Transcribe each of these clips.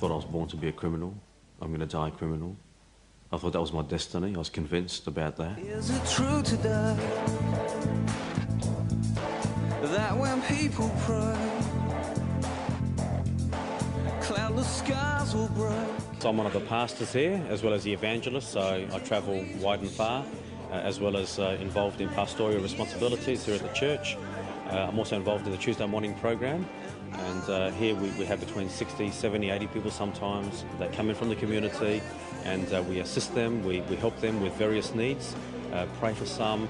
thought I was born to be a criminal. I'm going to die a criminal. I thought that was my destiny. I was convinced about that. Is it true today that when people pray, cloudless skies will break? So I'm one of the pastors here, as well as the evangelist, so I travel wide and far, as well as involved in pastoral responsibilities here at the church. I'm also involved in the Tuesday morning program, and here we have between 60, 70, 80 people sometimes that come in from the community, and we assist them, we help them with various needs, pray for some,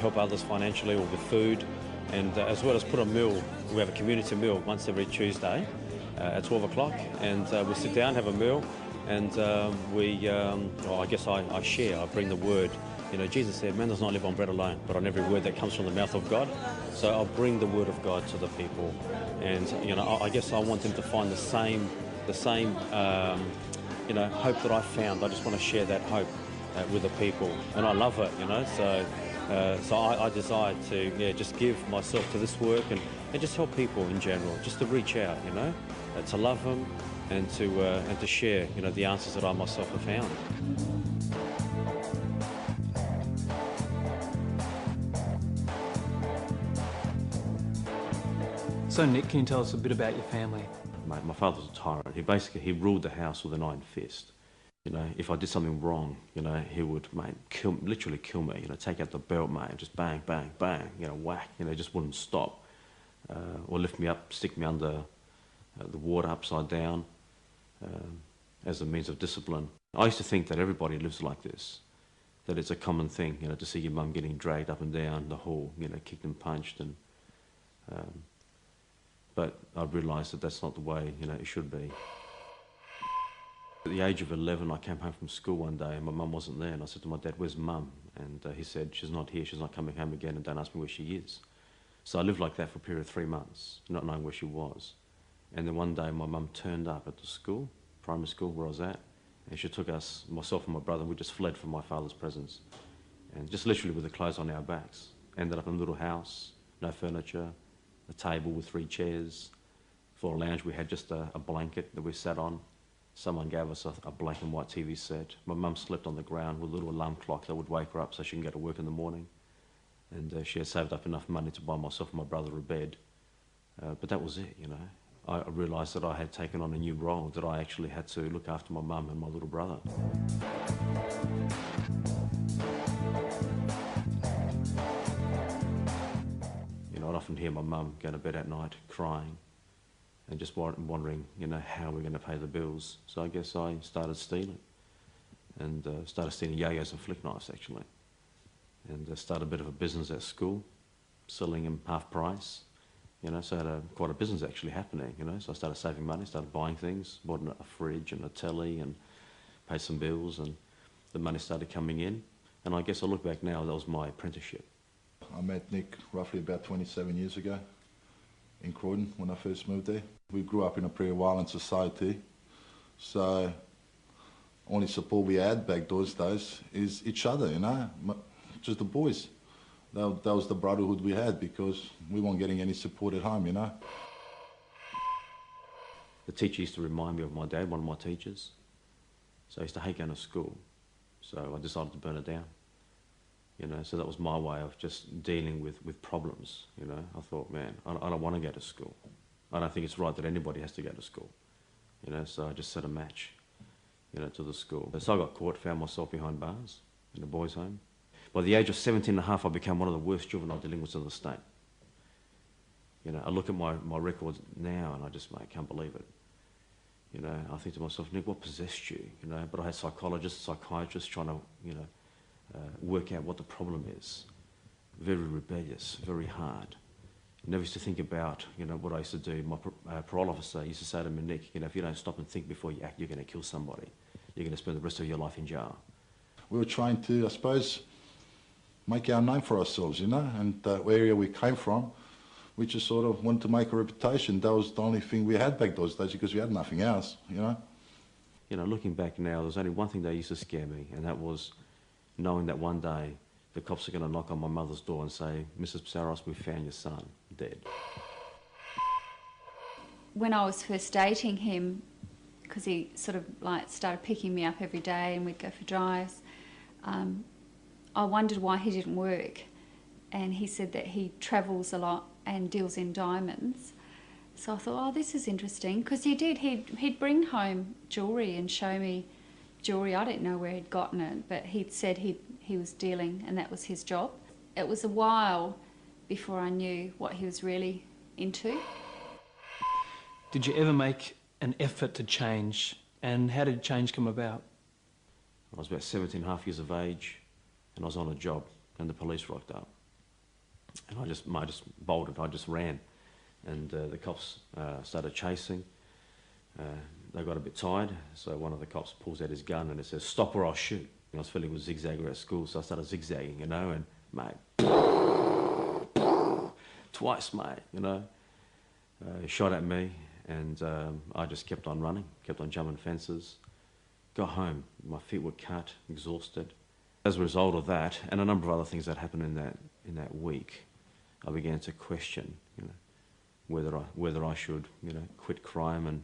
help others financially or with food, and as well as put a meal. We have a community meal once every Tuesday at 12 o'clock, and we sit down, have a meal, and I guess I share, I bring the word. You know, Jesus said, man does not live on bread alone, but on every word that comes from the mouth of God. So I'll bring the word of God to the people. And, you know, I guess I want them to find the same you know, hope that I found. I just want to share that hope with the people. And I love it, you know. So I desire to, just give myself to this work and just help people in general, just to reach out, you know, to love them and to share, you know, the answers that I myself have found. So Nick, can you tell us a bit about your family? Mate, my father was a tyrant. He ruled the house with an iron fist. You know, if I did something wrong, you know, he would, mate, literally kill me. You know, take out the belt, mate, just bang, bang, bang. You know, whack. You know, just wouldn't stop. Or lift me up, stick me under the water upside down as a means of discipline. I used to think that everybody lives like this, that it's a common thing, you know, to see your mum getting dragged up and down the hall, you know, kicked and punched, and but I realised that that's not the way, you know, it should be. At the age of 11, I came home from school one day and my mum wasn't there, and I said to my dad, "Where's mum?" And he said, "She's not here, she's not coming home again, and don't ask me where she is." So I lived like that for a period of 3 months, not knowing where she was. And then one day my mum turned up at the school, primary school where I was at, and she took us, myself and my brother, and we just fled from my father's presence. And just literally with the clothes on our backs. Ended up in a little house, no furniture, a table with 3 chairs. For a lounge we had just a blanket that we sat on. Someone gave us a black and white TV set. My mum slept on the ground with a little alarm clock that would wake her up so she can go to work in the morning. And she had saved up enough money to buy myself and my brother a bed. But that was it, you know. I realised that I had taken on a new role, that I actually had to look after my mum and my little brother. You know, I'd often hear my mum go to bed at night crying and just wondering, you know, how we're going to pay the bills. So I guess I started stealing, and started stealing yo-yos and flick knives, actually. And started a bit of a business at school, selling them half price. You know, so I had quite a business actually happening, you know. So I started saving money, started buying things, bought a fridge and a telly and paid some bills, and the money started coming in. And I guess I look back now, that was my apprenticeship. I met Nick roughly about 27 years ago in Croydon when I first moved there. We grew up in a pretty violent society, so only support we had back those days is each other, you know, just the boys. That was the brotherhood we had, because we weren't getting any support at home, you know. The teacher used to remind me of my dad, one of my teachers. So I used to hate going to school, so I decided to burn it down. You know, so that was my way of just dealing with problems, you know. I thought, man, I don't want to go to school. I don't think it's right that anybody has to go to school, you know, so I just set a match, you know, to the school. So I got caught, found myself behind bars in a boys' home. By the age of 17 and a half, I became one of the worst juvenile delinquents in the state. You know, I look at my records now and I just, mate, can't believe it. You know, I think to myself, Nick, what possessed you? You know, but I had psychologists, psychiatrists trying to, you know, work out what the problem is. Very rebellious, very hard. Never used to think about, you know, what I used to do. My parole officer used to say to me, Nick, you know, if you don't stop and think before you act, you're going to kill somebody. You're going to spend the rest of your life in jail. We were trying to, I suppose, make our name for ourselves, you know, and the area we came from, we just sort of wanted to make a reputation. That was the only thing we had back those days, because we had nothing else, you know. You know, looking back now, there's only one thing that used to scare me, and that was knowing that one day the cops are going to knock on my mother's door and say, Mrs. Psaros, we found your son dead. When I was first dating him, because he sort of like started picking me up every day and we'd go for drives. I wondered why he didn't work, and he said that he travels a lot and deals in diamonds. So I thought, oh, this is interesting, because he did. He'd bring home jewellery and show me jewellery. I didn't know where he'd gotten it, but he'd said he was dealing and that was his job. It was a while before I knew what he was really into. Did you ever make an effort to change, and how did change come about? I was about 17 and a half years of age, and I was on a job, and the police rocked up. And I just bolted, I just ran. And the cops started chasing. They got a bit tired, so one of the cops pulls out his gun and it says, "Stop or I'll shoot." And I was filling with zigzagger at school, so I started zigzagging, you know, and mate, twice, mate, you know. He shot at me, and I just kept on running, kept on jumping fences. Got home, my feet were cut, exhausted. As a result of that, and a number of other things that happened in that week, I began to question, you know, whether I should, you know, quit crime and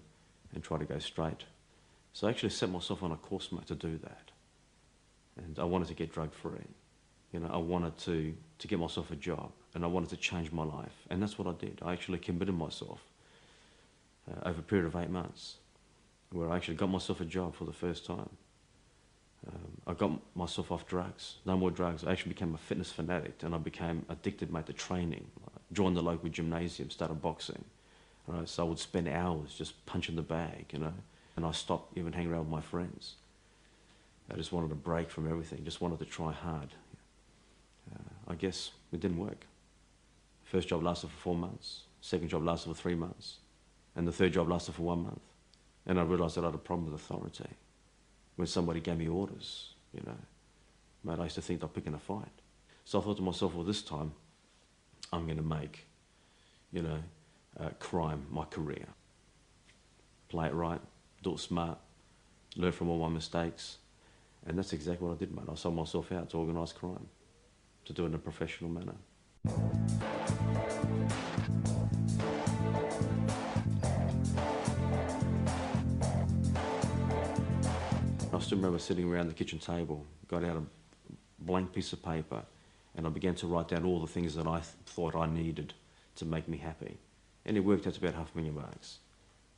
try to go straight. So I actually set myself on a course, mate, to do that. And I wanted to get drug free. You know, I wanted to get myself a job, and I wanted to change my life. And that's what I did. I actually committed myself over a period of 8 months, where I actually got myself a job for the first time. I got myself off drugs, no more drugs. I actually became a fitness fanatic, and I became addicted, mate, to training. I joined the local gymnasium, started boxing. Right? So I would spend hours just punching the bag, you know, and I stopped even hanging around with my friends. I just wanted a break from everything, just wanted to try hard. I guess it didn't work. First job lasted for 4 months, second job lasted for 3 months, and the third job lasted for 1 month. And I realised that I had a problem with authority. When somebody gave me orders, you know, mate, I used to think they're picking a fight. So I thought to myself, well, this time I'm going to make, you know, crime my career. Play it right, do it smart, learn from all my mistakes. And that's exactly what I did, mate. I sold myself out to organised crime, to do it in a professional manner. I still remember sitting around the kitchen table, got out a blank piece of paper, and I began to write down all the things that I thought I needed to make me happy. And it worked out to about $500,000.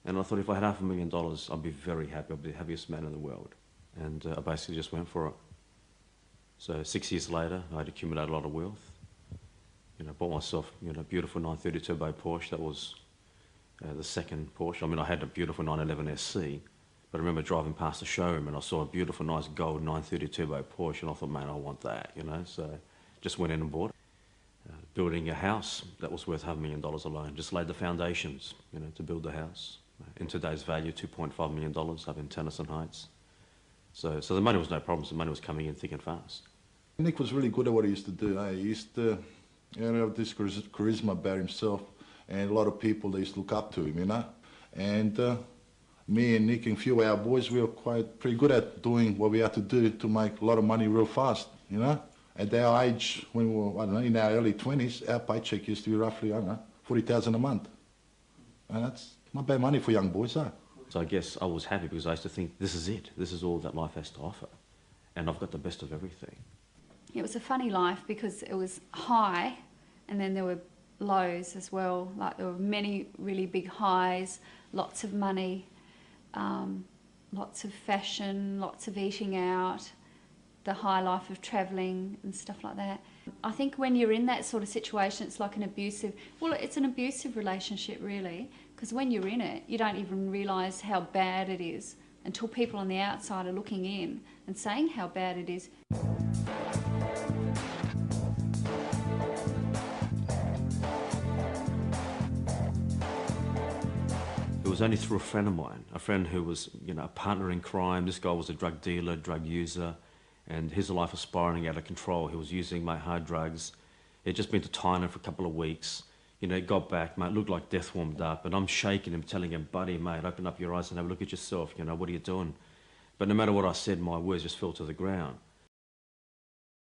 And I thought if I had $500,000, I'd be very happy. I'd be the happiest man in the world. And I basically just went for it. So 6 years later, I'd accumulated a lot of wealth. You know, bought myself, you know, a beautiful 930 Turbo Porsche. That was the second Porsche. I mean, I had a beautiful 911 SC. But I remember driving past the showroom and I saw a beautiful, nice gold 930 Turbo Porsche, and I thought, man, I want that, you know. So just went in and bought it. Building a house that was worth $500,000 alone. Just laid the foundations, you know, to build the house. In today's value, $2.5 million up in Tennyson Heights. So the money was no problem. The money was coming in thick and fast. Nick was really good at what he used to do. He used to have this charisma about himself, and a lot of people, they used to look up to him, you know. And me and Nick and a few of our boys, we were pretty good at doing what we had to do to make a lot of money real fast, you know. At our age, when we were, I don't know, in our early 20s, our paycheck used to be roughly, I don't know, $40,000 a month. And that's not bad money for young boys, huh? So I guess I was happy because I used to think, this is it. This is all that life has to offer. And I've got the best of everything. It was a funny life because it was high and then there were lows as well. Like there were many really big highs, lots of money, lots of fashion, lots of eating out, the high life of travelling and stuff like that. I think when you're in that sort of situation, it's like an abusive relationship really, because when you're in it, you don't even realise how bad it is until people on the outside are looking in and saying how bad it is. It was only through a friend of mine, a friend who was, you know, a partner in crime. This guy was a drug dealer, drug user, and his life was spiralling out of control. He was using, mate, hard drugs. He'd just been to Thailand for a couple of weeks. You know, he got back, mate, looked like death warmed up, and I'm shaking him, telling him, buddy, mate, open up your eyes and have a look at yourself, you know, what are you doing? But no matter what I said, my words just fell to the ground.